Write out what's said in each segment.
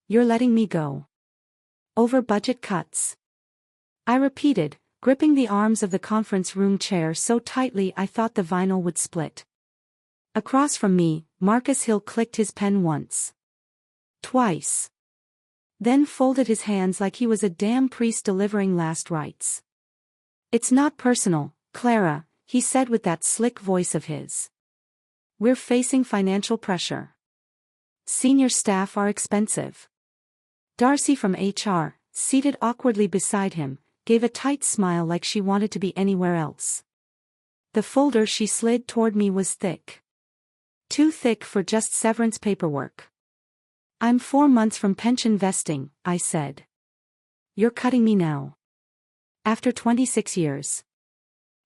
You're letting me go. Over budget cuts. I repeated, gripping the arms of the conference room chair so tightly I thought the vinyl would split. Across from me, Marcus Hill clicked his pen once. Twice. Then folded his hands like he was a damn priest delivering last rites. It's not personal, Clara, he said with that slick voice of his. We're facing financial pressure. Senior staff are expensive. Darcy from HR, seated awkwardly beside him, gave a tight smile like she wanted to be anywhere else. The folder she slid toward me was thick. Too thick for just severance paperwork. I'm 4 months from pension vesting, I said. You're cutting me now. After 26 years.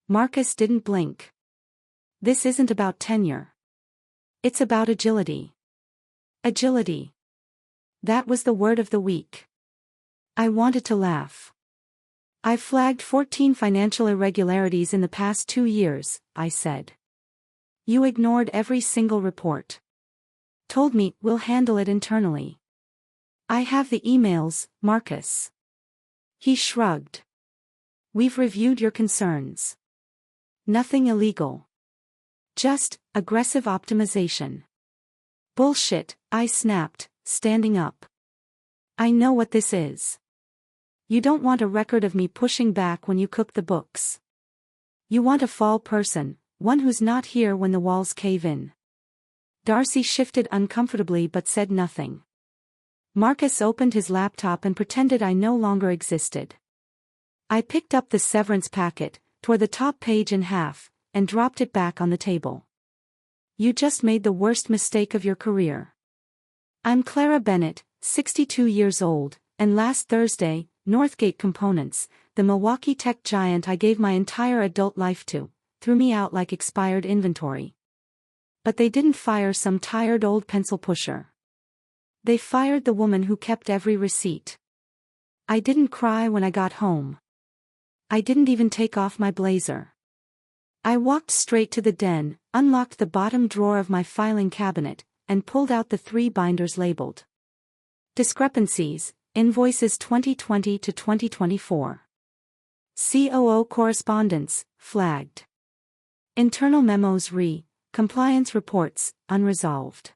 Marcus didn't blink. This isn't about tenure. It's about agility. Agility. That was the word of the week. I wanted to laugh. I've flagged 14 financial irregularities in the past 2 years, I said. You ignored every single report. Told me, we'll handle it internally. I have the emails, Marcus. He shrugged. We've reviewed your concerns. Nothing illegal. Just, aggressive optimization. Bullshit, I snapped, standing up. I know what this is. You don't want a record of me pushing back when you cook the books. You want a fall person, one who's not here when the walls cave in. Darcy shifted uncomfortably but said nothing. Marcus opened his laptop and pretended I no longer existed. I picked up the severance packet, tore the top page in half, and dropped it back on the table. You just made the worst mistake of your career. I'm Clara Bennett, 62 years old, and last Thursday, Northgate Components, the Milwaukee tech giant I gave my entire adult life to, threw me out like expired inventory. But they didn't fire some tired old pencil pusher. They fired the woman who kept every receipt. I didn't cry when I got home. I didn't even take off my blazer. I walked straight to the den, unlocked the bottom drawer of my filing cabinet, and pulled out the 3 binders labeled Discrepancies, Invoices 2020 to 2024. COO Correspondence, flagged. Internal memos Compliance reports, unresolved.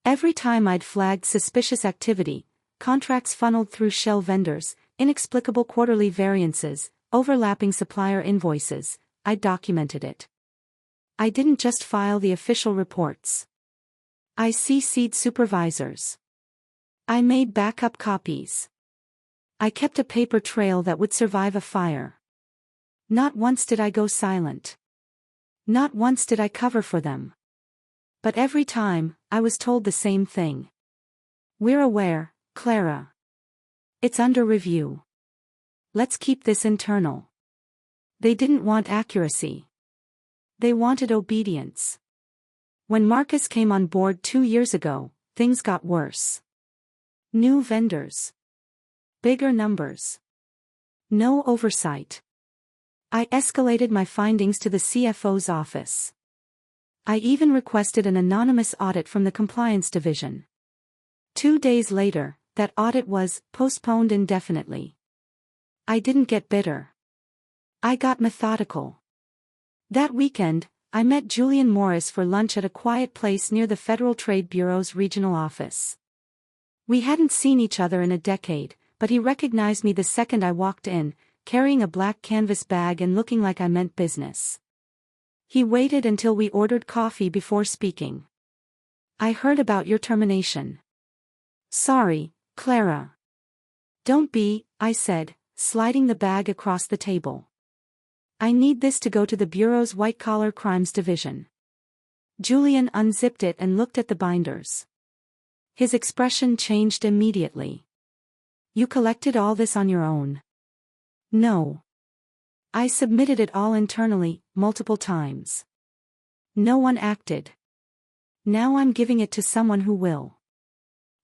Every time I'd flagged suspicious activity, contracts funneled through shell vendors, inexplicable quarterly variances, overlapping supplier invoices, I documented it. I didn't just file the official reports. I CC'd supervisors. I made backup copies. I kept a paper trail that would survive a fire. Not once did I go silent. Not once did I cover for them. But every time, I was told the same thing. We're aware, Clara. It's under review. Let's keep this internal. They didn't want accuracy. They wanted obedience. When Marcus came on board 2 years ago, things got worse. New vendors. Bigger numbers. No oversight. I escalated my findings to the CFO's office. I even requested an anonymous audit from the compliance division. 2 days later, that audit was postponed indefinitely. I didn't get bitter. I got methodical. That weekend, I met Julian Morris for lunch at a quiet place near the Federal Trade Bureau's regional office. We hadn't seen each other in a decade, but he recognized me the second I walked in, carrying a black canvas bag and looking like I meant business. He waited until we ordered coffee before speaking. I heard about your termination. Sorry, Clara. Don't be, I said, sliding the bag across the table. I need this to go to the Bureau's white-collar crimes division. Julian unzipped it and looked at the binders. His expression changed immediately. You collected all this on your own? No. I submitted it all internally, multiple times. No one acted. Now I'm giving it to someone who will.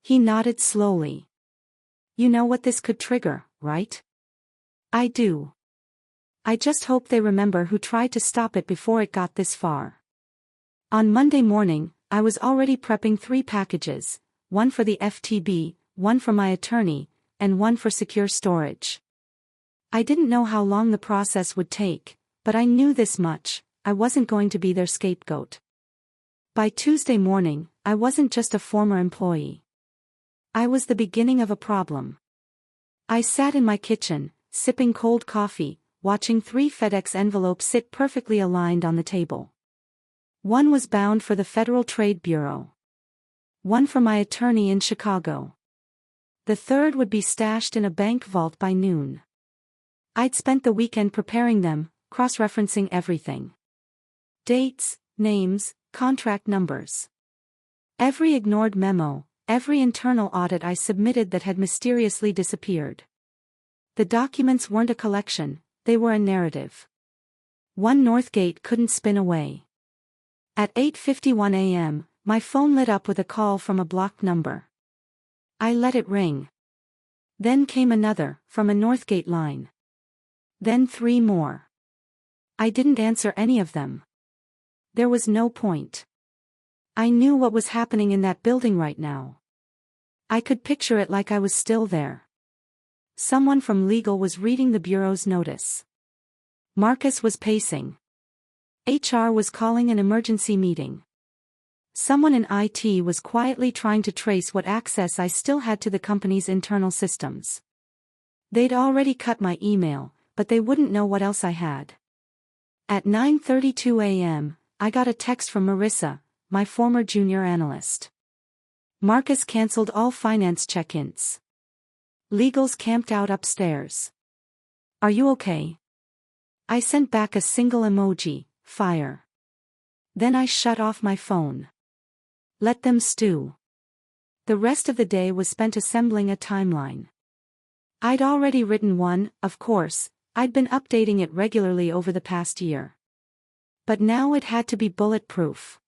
He nodded slowly. You know what this could trigger, right? I do. I just hope they remember who tried to stop it before it got this far. On Monday morning, I was already prepping 3 packages, one for the FTB, one for my attorney, and one for secure storage. I didn't know how long the process would take, but I knew this much: I wasn't going to be their scapegoat. By Tuesday morning, I wasn't just a former employee. I was the beginning of a problem. I sat in my kitchen, sipping cold coffee, watching 3 FedEx envelopes sit perfectly aligned on the table. One was bound for the Federal Trade Bureau. One for my attorney in Chicago. The third would be stashed in a bank vault by noon. I'd spent the weekend preparing them, cross-referencing everything. Dates, names, contract numbers. Every ignored memo, every internal audit I submitted that had mysteriously disappeared. The documents weren't a collection, they were a narrative. One Northgate couldn't spin away. At 8:51 a.m., my phone lit up with a call from a blocked number. I let it ring. Then came another, from a Northgate line. Then 3 more. I didn't answer any of them. There was no point. I knew what was happening in that building right now. I could picture it like I was still there. Someone from legal was reading the bureau's notice. Marcus was pacing. HR was calling an emergency meeting. Someone in IT was quietly trying to trace what access I still had to the company's internal systems. They'd already cut my email, but they wouldn't know what else I had. At 9:32 a.m., I got a text from Marissa, my former junior analyst. Marcus canceled all finance check-ins. Legals camped out upstairs. Are you okay? I sent back a single emoji, fire. Then I shut off my phone. Let them stew. The rest of the day was spent assembling a timeline. I'd already written one, of course. I'd been updating it regularly over the past year. But now it had to be bulletproof.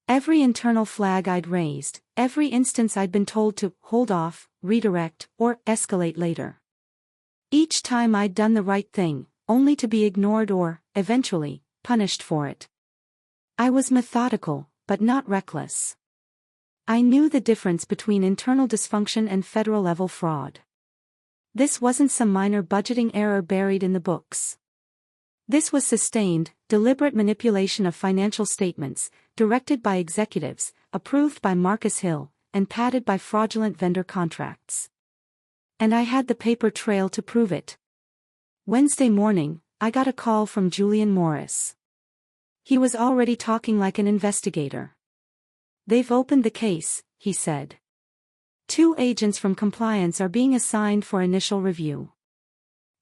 Every internal flag I'd raised, every instance I'd been told to hold off, redirect, or escalate later. Each time I'd done the right thing, only to be ignored or, eventually, punished for it. I was methodical, but not reckless. I knew the difference between internal dysfunction and federal-level fraud. This wasn't some minor budgeting error buried in the books. This was sustained, deliberate manipulation of financial statements, directed by executives, approved by Marcus Hill, and padded by fraudulent vendor contracts. And I had the paper trail to prove it. Wednesday morning, I got a call from Julian Morris. He was already talking like an investigator. They've opened the case, he said. 2 agents from compliance are being assigned for initial review.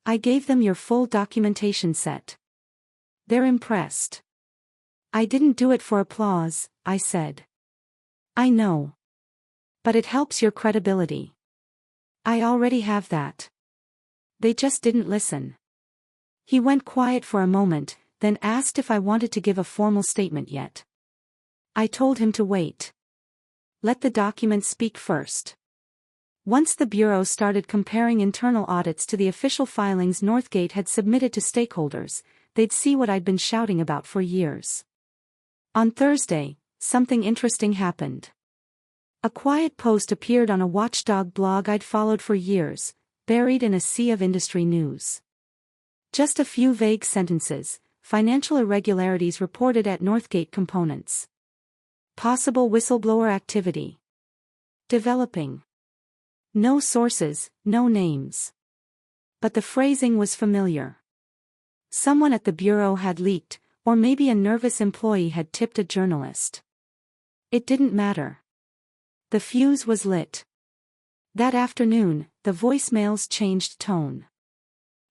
I gave them your full documentation set. They're impressed. I didn't do it for applause, I said. I know. But it helps your credibility. I already have that. They just didn't listen. He went quiet for a moment, then asked if I wanted to give a formal statement yet. I told him to wait. Let the documents speak first. Once the Bureau started comparing internal audits to the official filings Northgate had submitted to stakeholders, they'd see what I'd been shouting about for years. On Thursday, something interesting happened. A quiet post appeared on a watchdog blog I'd followed for years, buried in a sea of industry news. Just a few vague sentences: financial irregularities reported at Northgate Components. Possible whistleblower activity. Developing. No sources, no names. But the phrasing was familiar. Someone at the Bureau had leaked, or maybe a nervous employee had tipped a journalist. It didn't matter. The fuse was lit. That afternoon, the voicemails changed tone.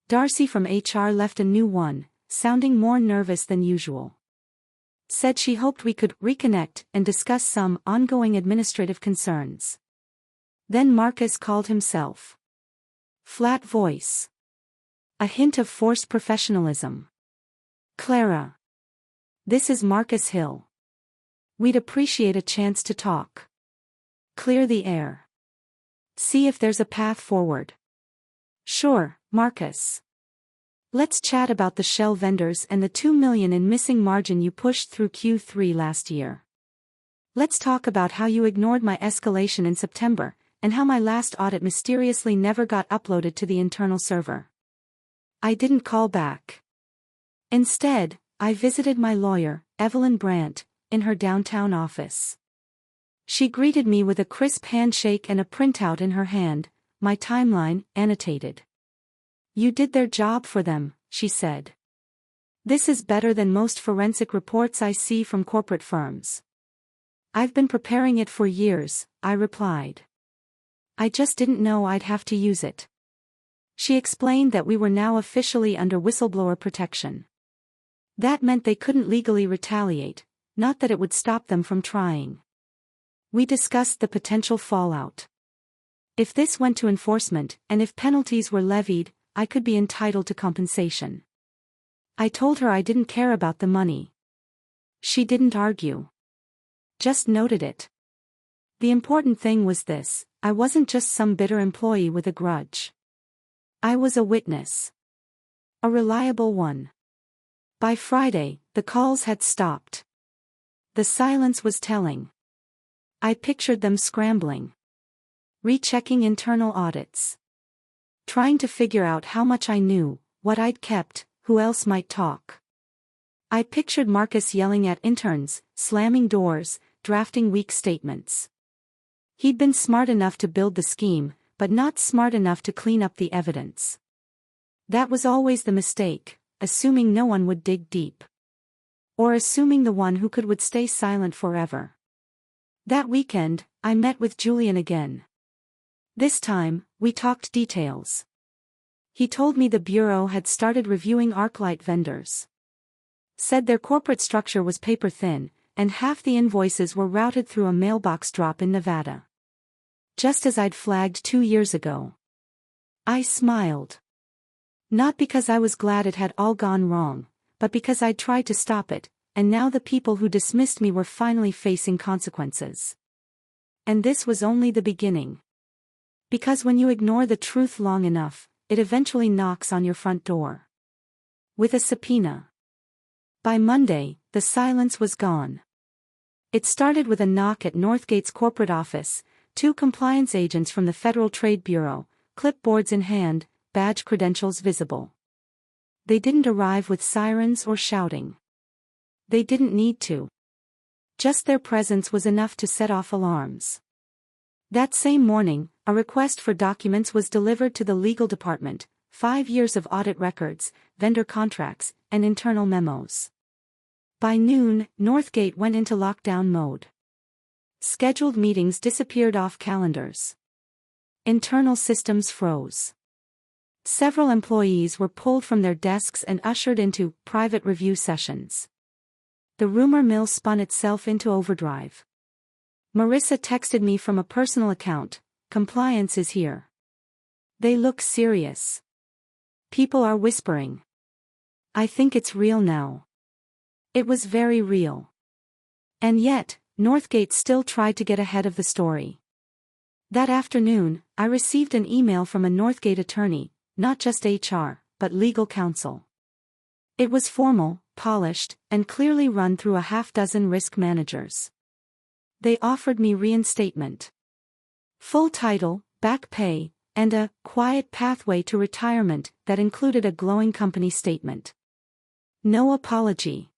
Darcy from HR left a new one, sounding more nervous than usual. Said she hoped we could reconnect and discuss some ongoing administrative concerns. Then Marcus called himself. Flat voice. A hint of forced professionalism. Clara. This is Marcus Hill. We'd appreciate a chance to talk. Clear the air. See if there's a path forward. Sure, Marcus. Let's chat about the shell vendors and the $2 million in missing margin you pushed through Q3 last year. Let's talk about how you ignored my escalation in September, and how my last audit mysteriously never got uploaded to the internal server. I didn't call back. Instead, I visited my lawyer, Evelyn Brandt, in her downtown office. She greeted me with a crisp handshake and a printout in her hand, my timeline, annotated. "You did their job for them," she said. "This is better than most forensic reports I see from corporate firms." "I've been preparing it for years," I replied. "I just didn't know I'd have to use it." She explained that we were now officially under whistleblower protection. That meant they couldn't legally retaliate, not that it would stop them from trying. We discussed the potential fallout. If this went to enforcement, and if penalties were levied, I could be entitled to compensation. I told her I didn't care about the money. She didn't argue. Just noted it. The important thing was this: I wasn't just some bitter employee with a grudge. I was a witness. A reliable one. By Friday, the calls had stopped. The silence was telling. I pictured them scrambling. Rechecking internal audits. Trying to figure out how much I knew, what I'd kept, who else might talk. I pictured Marcus yelling at interns, slamming doors, drafting weak statements. He'd been smart enough to build the scheme, but not smart enough to clean up the evidence. That was always the mistake, assuming no one would dig deep. Or assuming the one who could would stay silent forever. That weekend, I met with Julian again. This time, we talked details. He told me the Bureau had started reviewing ArcLight vendors. Said their corporate structure was paper-thin, and half the invoices were routed through a mailbox drop in Nevada. Just as I'd flagged 2 years ago. I smiled. Not because I was glad it had all gone wrong, but because I'd tried to stop it, and now the people who dismissed me were finally facing consequences. And this was only the beginning. Because when you ignore the truth long enough, it eventually knocks on your front door. With a subpoena. By Monday, the silence was gone. It started with a knock at Northgate's corporate office, 2 compliance agents from the Federal Trade Bureau, clipboards in hand, badge credentials visible. They didn't arrive with sirens or shouting. They didn't need to. Just their presence was enough to set off alarms. That same morning, a request for documents was delivered to the legal department: 5 years of audit records, vendor contracts, and internal memos. By noon, Northgate went into lockdown mode. Scheduled meetings disappeared off calendars. Internal systems froze. Several employees were pulled from their desks and ushered into private review sessions. The rumor mill spun itself into overdrive. Marissa texted me from a personal account: "Compliance is here. They look serious. People are whispering. I think it's real now." It was very real. And yet, Northgate still tried to get ahead of the story. That afternoon, I received an email from a Northgate attorney, not just HR, but legal counsel. It was formal, polished, and clearly run through a half-dozen risk managers. They offered me reinstatement. Full title, back pay, and a quiet pathway to retirement that included a glowing company statement. No apology.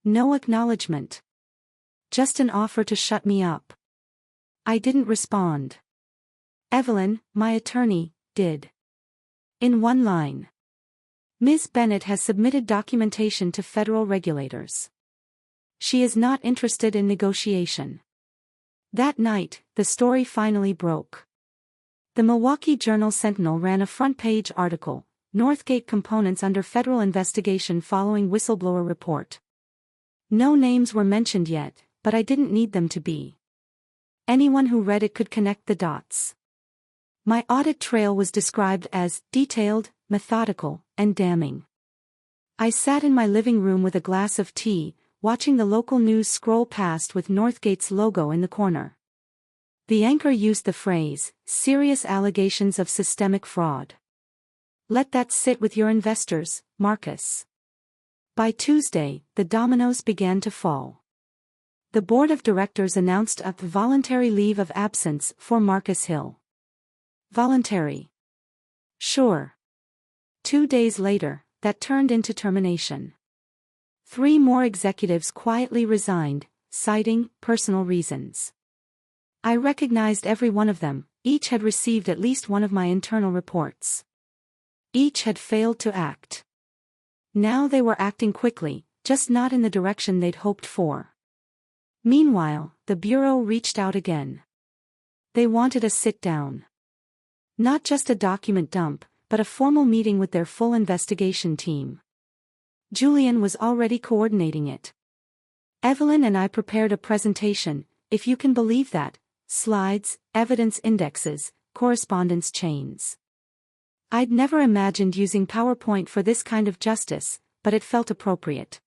No acknowledgement. Just an offer to shut me up. I didn't respond. Evelyn, my attorney, did. In one line. Ms. Bennett has submitted documentation to federal regulators. She is not interested in negotiation. That night, the story finally broke. The Milwaukee Journal-Sentinel ran a front-page article: Northgate components under federal investigation following whistleblower report. No names were mentioned yet, but I didn't need them to be. Anyone who read it could connect the dots. My audit trail was described as detailed, methodical, and damning. I sat in my living room with a glass of tea, watching the local news scroll past with Northgate's logo in the corner. The anchor used the phrase, "serious allegations of systemic fraud." Let that sit with your investors, Marcus. By Tuesday, the dominoes began to fall. The board of directors announced a voluntary leave of absence for Marcus Hill. Voluntary. Sure. 2 days later, that turned into termination. 3 more executives quietly resigned, citing personal reasons. I recognized every one of them. Each had received at least one of my internal reports. Each had failed to act. Now they were acting quickly, just not in the direction they'd hoped for. Meanwhile, the bureau reached out again. They wanted a sit-down. Not just a document dump, but a formal meeting with their full investigation team. Julian was already coordinating it. Evelyn and I prepared a presentation, if you can believe that, slides, evidence indexes, correspondence chains. I'd never imagined using PowerPoint for this kind of justice, but it felt appropriate.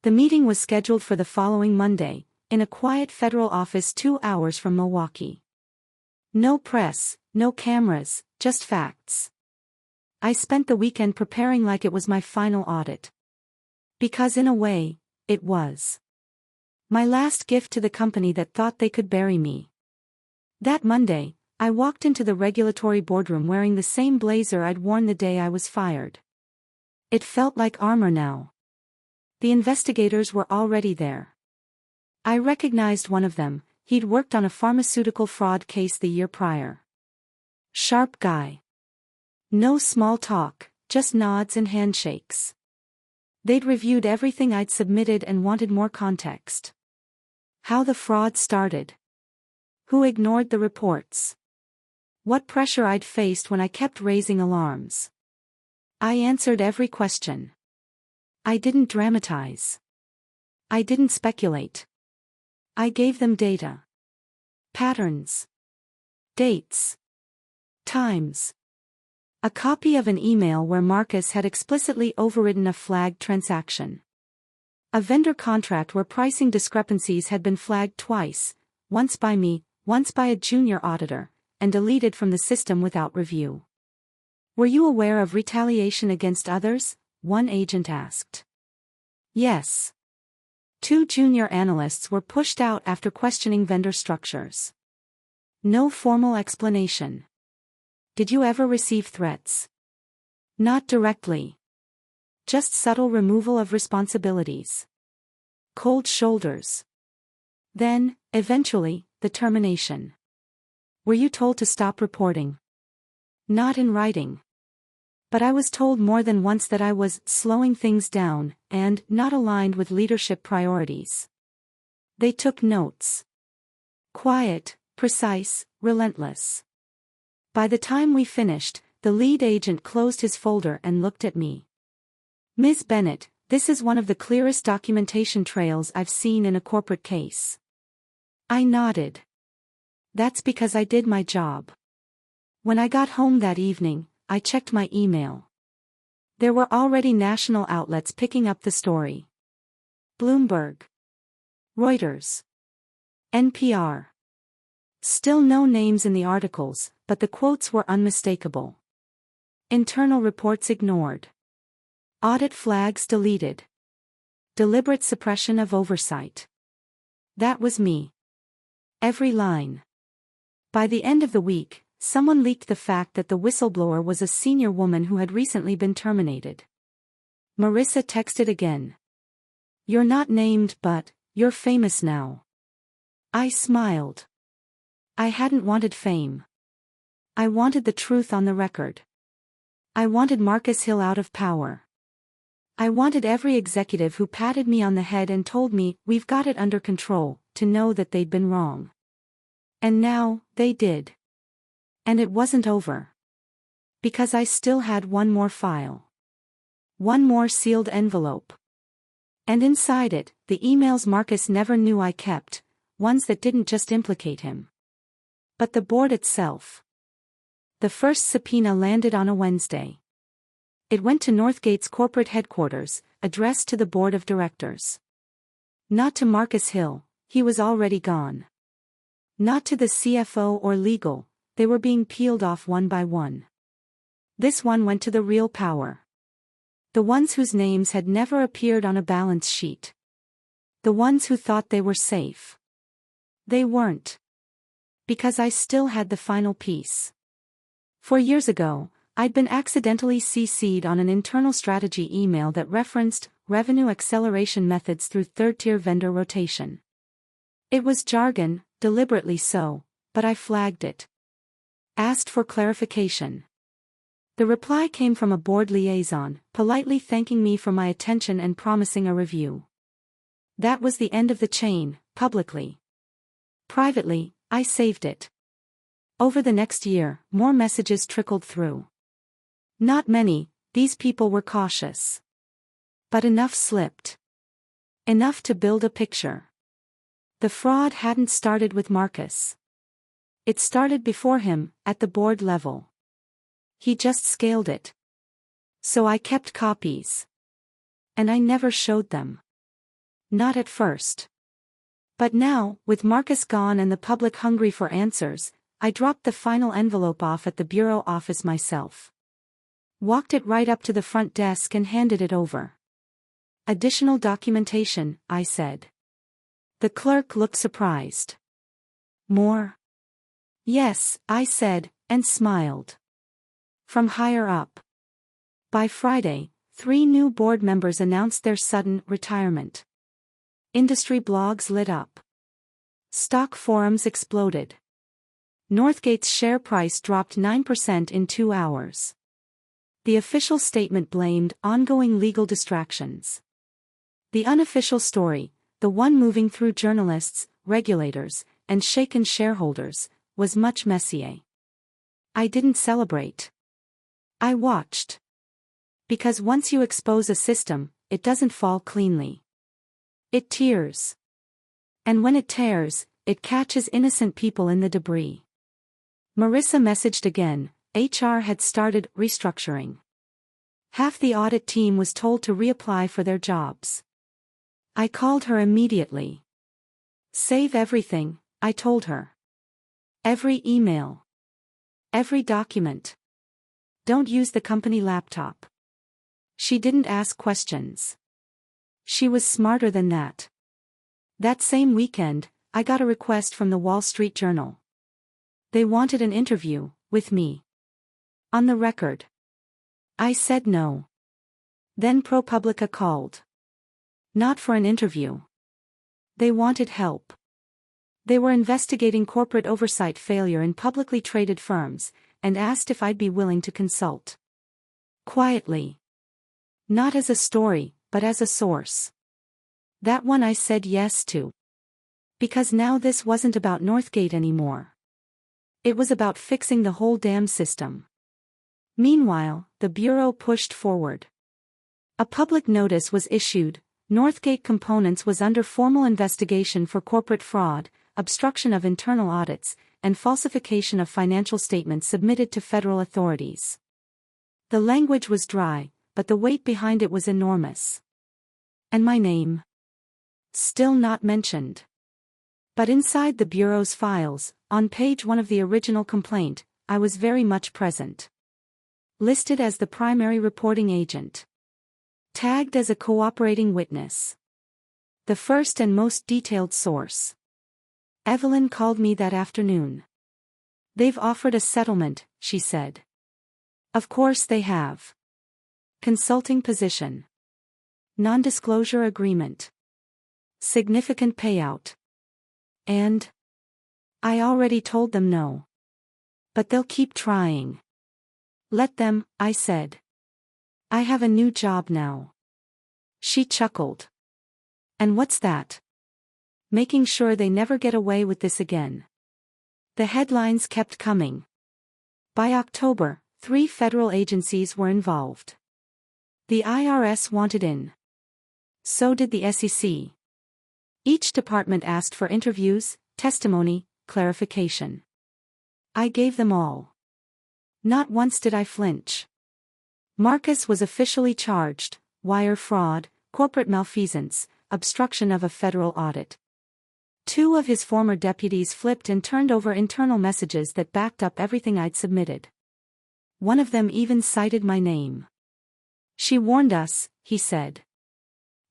The meeting was scheduled for the following Monday, in a quiet federal office 2 hours from Milwaukee. No press, no cameras, just facts. I spent the weekend preparing like it was my final audit. Because in a way, it was. My last gift to the company that thought they could bury me. That Monday, I walked into the regulatory boardroom wearing the same blazer I'd worn the day I was fired. It felt like armor now. The investigators were already there. I recognized one of them. He'd worked on a pharmaceutical fraud case the year prior. Sharp guy. No small talk, just nods and handshakes. They'd reviewed everything I'd submitted and wanted more context. How the fraud started. Who ignored the reports. What pressure I'd faced when I kept raising alarms. I answered every question. I didn't dramatize. I didn't speculate. I gave them data. Patterns. Dates. Times. A copy of an email where Marcus had explicitly overridden a flagged transaction. A vendor contract where pricing discrepancies had been flagged twice, once by me, once by a junior auditor, and deleted from the system without review. Were you aware of retaliation against others? One agent asked. Yes. 2 junior analysts were pushed out after questioning vendor structures. No formal explanation. Did you ever receive threats? Not directly. Just subtle removal of responsibilities. Cold shoulders. Then, eventually, the termination. Were you told to stop reporting? Not in writing. But I was told more than once that I was slowing things down and not aligned with leadership priorities. They took notes. Quiet, precise, relentless. By the time we finished, the lead agent closed his folder and looked at me. Ms. Bennett, this is one of the clearest documentation trails I've seen in a corporate case. I nodded. That's because I did my job. When I got home that evening, I checked my email. There were already national outlets picking up the story. Bloomberg. Reuters. NPR. Still no names in the articles, but the quotes were unmistakable. Internal reports ignored. Audit flags deleted. Deliberate suppression of oversight. That was me. Every line. By the end of the week, someone leaked the fact that the whistleblower was a senior woman who had recently been terminated. Marissa texted again. You're not named, but you're famous now. I smiled. I hadn't wanted fame. I wanted the truth on the record. I wanted Marcus Hill out of power. I wanted every executive who patted me on the head and told me, we've got it under control, to know that they'd been wrong. And now, they did. And it wasn't over. Because I still had one more file. One more sealed envelope. And inside it, the emails Marcus never knew I kept, ones that didn't just implicate him. But the board itself. The first subpoena landed on a Wednesday. It went to Northgate's corporate headquarters, addressed to the board of directors. Not to Marcus Hill, he was already gone. Not to the CFO or legal, they were being peeled off one by one. This one went to the real power. The ones whose names had never appeared on a balance sheet. The ones who thought they were safe. They weren't. Because I still had the final piece. 4 years ago, I'd been accidentally CC'd on an internal strategy email that referenced revenue acceleration methods through third-tier vendor rotation. It was jargon, deliberately so, but I flagged it. Asked for clarification. The reply came from a board liaison, politely thanking me for my attention and promising a review. That was the end of the chain, publicly. Privately, I saved it. Over the next year, more messages trickled through. Not many, these people were cautious. But enough slipped. Enough to build a picture. The fraud hadn't started with Marcus. It started before him, at the board level. He just scaled it. So I kept copies. And I never showed them. Not at first. But now, with Marcus gone and the public hungry for answers, I dropped the final envelope off at the bureau office myself. Walked it right up to the front desk and handed it over. Additional documentation, I said. The clerk looked surprised. More? Yes, I said, and smiled. From higher up. By Friday, 3 new board members announced their sudden retirement. Industry blogs lit up. Stock forums exploded. Northgate's share price dropped 9% in 2 hours. The official statement blamed ongoing legal distractions. The unofficial story, the one moving through journalists, regulators, and shaken shareholders, was much messier. I didn't celebrate. I watched. Because once you expose a system, it doesn't fall cleanly. It tears. And when it tears, it catches innocent people in the debris. Marissa messaged again, HR had started restructuring. Half the audit team was told to reapply for their jobs. I called her immediately. Save everything, I told her. Every email. Every document. Don't use the company laptop. She didn't ask questions. She was smarter than that. That same weekend, I got a request from the Wall Street Journal. They wanted an interview with me. On the record. I said no. Then ProPublica called. Not for an interview. They wanted help. They were investigating corporate oversight failure in publicly traded firms, and asked if I'd be willing to consult. Quietly. Not as a story, but as a source. That one I said yes to. Because now this wasn't about Northgate anymore. It was about fixing the whole damn system. Meanwhile, the Bureau pushed forward. A public notice was issued. Northgate Components was under formal investigation for corporate fraud, obstruction of internal audits, and falsification of financial statements submitted to federal authorities. The language was dry, but the weight behind it was enormous. And my name? Still not mentioned. But inside the Bureau's files, on page 1 of the original complaint, I was very much present. Listed as the primary reporting agent. Tagged as a cooperating witness. The first and most detailed source. Evelyn called me that afternoon. They've offered a settlement, she said. Of course they have. Consulting position. Non-disclosure agreement. Significant payout. And? I already told them no. But they'll keep trying. Let them, I said. I have a new job now. She chuckled. And what's that? Making sure they never get away with this again. The headlines kept coming. By October, 3 federal agencies were involved. The IRS wanted in. So did the SEC. Each department asked for interviews, testimony, clarification. I gave them all. Not once did I flinch. Marcus was officially charged, wire fraud, corporate malfeasance, obstruction of a federal audit. 2 of his former deputies flipped and turned over internal messages that backed up everything I'd submitted. One of them even cited my name. She warned us, he said.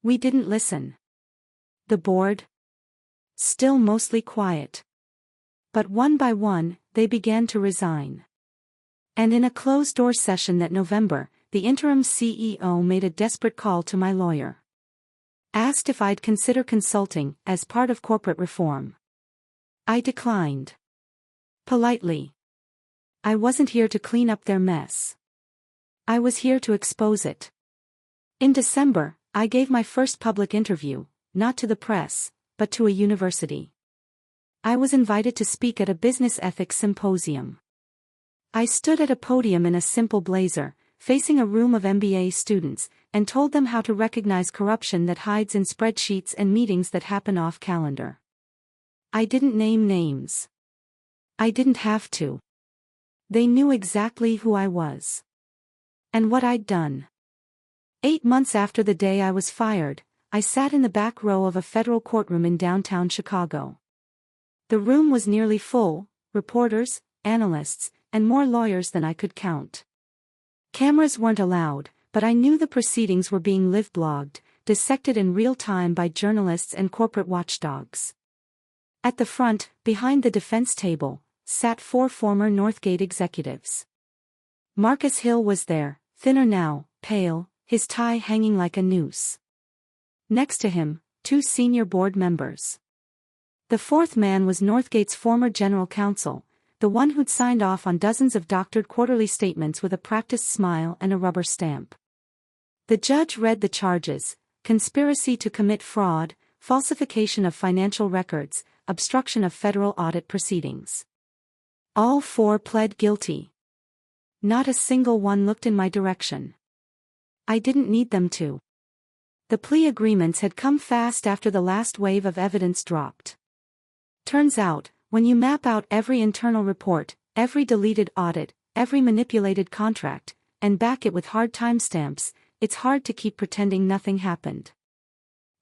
We didn't listen. The board? Still mostly quiet. But one by one, they began to resign. And in a closed-door session that November, the interim CEO made a desperate call to my lawyer. Asked if I'd consider consulting as part of corporate reform. I declined. Politely. I wasn't here to clean up their mess. I was here to expose it. In December, I gave my first public interview, not to the press, but to a university. I was invited to speak at a business ethics symposium. I stood at a podium in a simple blazer, facing a room of MBA students, and told them how to recognize corruption that hides in spreadsheets and meetings that happen off calendar. I didn't name names. I didn't have to. They knew exactly who I was. And what I'd done. 8 months after the day I was fired, I sat in the back row of a federal courtroom in downtown Chicago. The room was nearly full, reporters, analysts, and more lawyers than I could count. Cameras weren't allowed, but I knew the proceedings were being live-blogged, dissected in real time by journalists and corporate watchdogs. At the front, behind the defense table, sat 4 former Northgate executives. Marcus Hill was there, thinner now, pale, his tie hanging like a noose. Next to him, 2 senior board members. The 4th man was Northgate's former general counsel, the one who'd signed off on dozens of doctored quarterly statements with a practiced smile and a rubber stamp. The judge read the charges: conspiracy to commit fraud, falsification of financial records, obstruction of federal audit proceedings. All 4 pled guilty. Not a single one looked in my direction. I didn't need them to. The plea agreements had come fast after the last wave of evidence dropped. Turns out, when you map out every internal report, every deleted audit, every manipulated contract, and back it with hard timestamps, it's hard to keep pretending nothing happened.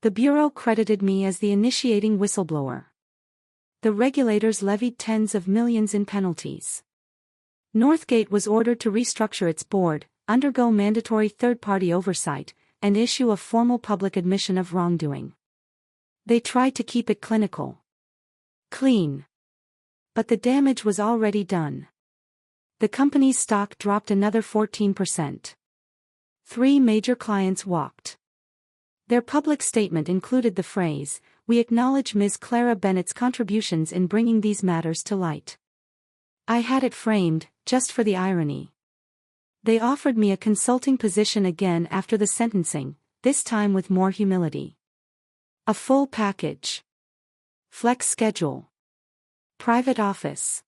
The Bureau credited me as the initiating whistleblower. The regulators levied tens of millions in penalties. Northgate was ordered to restructure its board, undergo mandatory third-party oversight, and issue a formal public admission of wrongdoing. They tried to keep it clinical. Clean. But the damage was already done. The company's stock dropped another 14%. 3 major clients walked. Their public statement included the phrase, "We acknowledge Ms. Clara Bennett's contributions in bringing these matters to light." I had it framed, just for the irony. They offered me a consulting position again after the sentencing, this time with more humility. A full package. Flex schedule. Private office.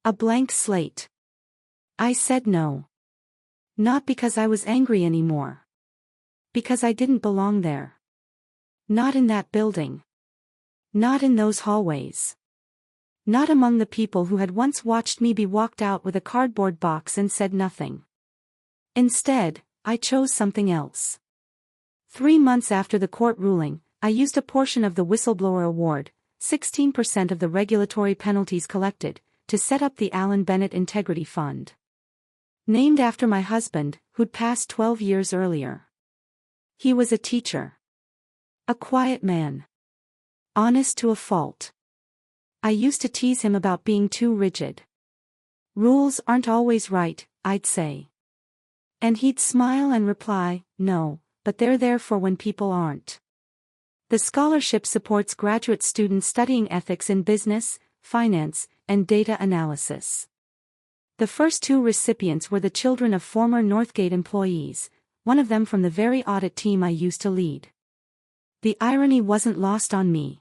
A blank slate. I said no. Not because I was angry anymore. Because I didn't belong there. Not in that building. Not in those hallways. Not among the people who had once watched me be walked out with a cardboard box and said nothing. Instead, I chose something else. 3 months after the court ruling, I used a portion of the whistleblower award, 16% of the regulatory penalties collected, to set up the Alan Bennett Integrity Fund. Named after my husband, who'd passed 12 years earlier. He was a teacher. A quiet man. Honest to a fault. I used to tease him about being too rigid. Rules aren't always right, I'd say. And he'd smile and reply, no, but they're there for when people aren't. The scholarship supports graduate students studying ethics in business, finance, and data analysis. The first 2 recipients were the children of former Northgate employees, one of them from the very audit team I used to lead. The irony wasn't lost on me.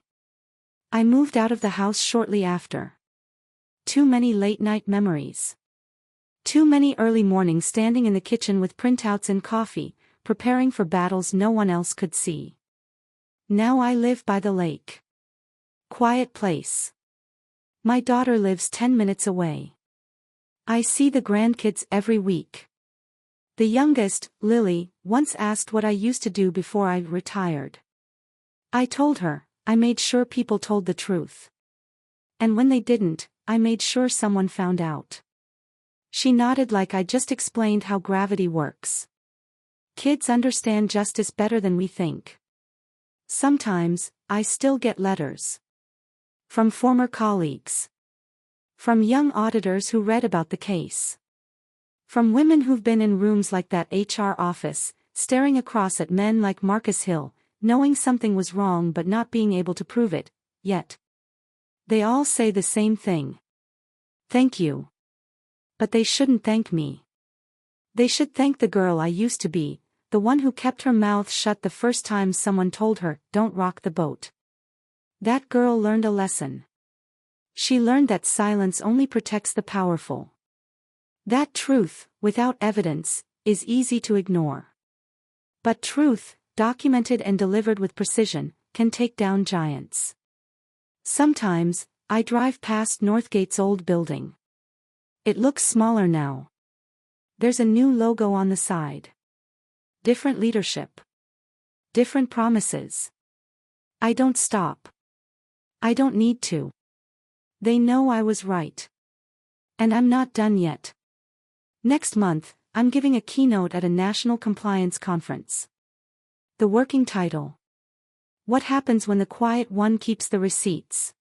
I moved out of the house shortly after. Too many late-night memories. Too many early mornings standing in the kitchen with printouts and coffee, preparing for battles no one else could see. Now I live by the lake. Quiet place. My daughter lives 10 minutes away. I see the grandkids every week. The youngest, Lily, once asked what I used to do before I retired. I told her, I made sure people told the truth. And when they didn't, I made sure someone found out. She nodded like I just explained how gravity works. Kids understand justice better than we think. Sometimes, I still get letters. From former colleagues. From young auditors who read about the case. From women who've been in rooms like that HR office, staring across at men like Marcus Hill, knowing something was wrong but not being able to prove it, yet. They all say the same thing. Thank you. But they shouldn't thank me. They should thank the girl I used to be, the one who kept her mouth shut the first time someone told her, "Don't rock the boat." That girl learned a lesson. She learned that silence only protects the powerful. That truth, without evidence, is easy to ignore. But truth, documented and delivered with precision, can take down giants. Sometimes, I drive past Northgate's old building. It looks smaller now. There's a new logo on the side. Different leadership. Different promises. I don't stop. I don't need to. They know I was right. And I'm not done yet. Next month, I'm giving a keynote at a national compliance conference. The working title: What Happens When the Quiet One Keeps the Receipts?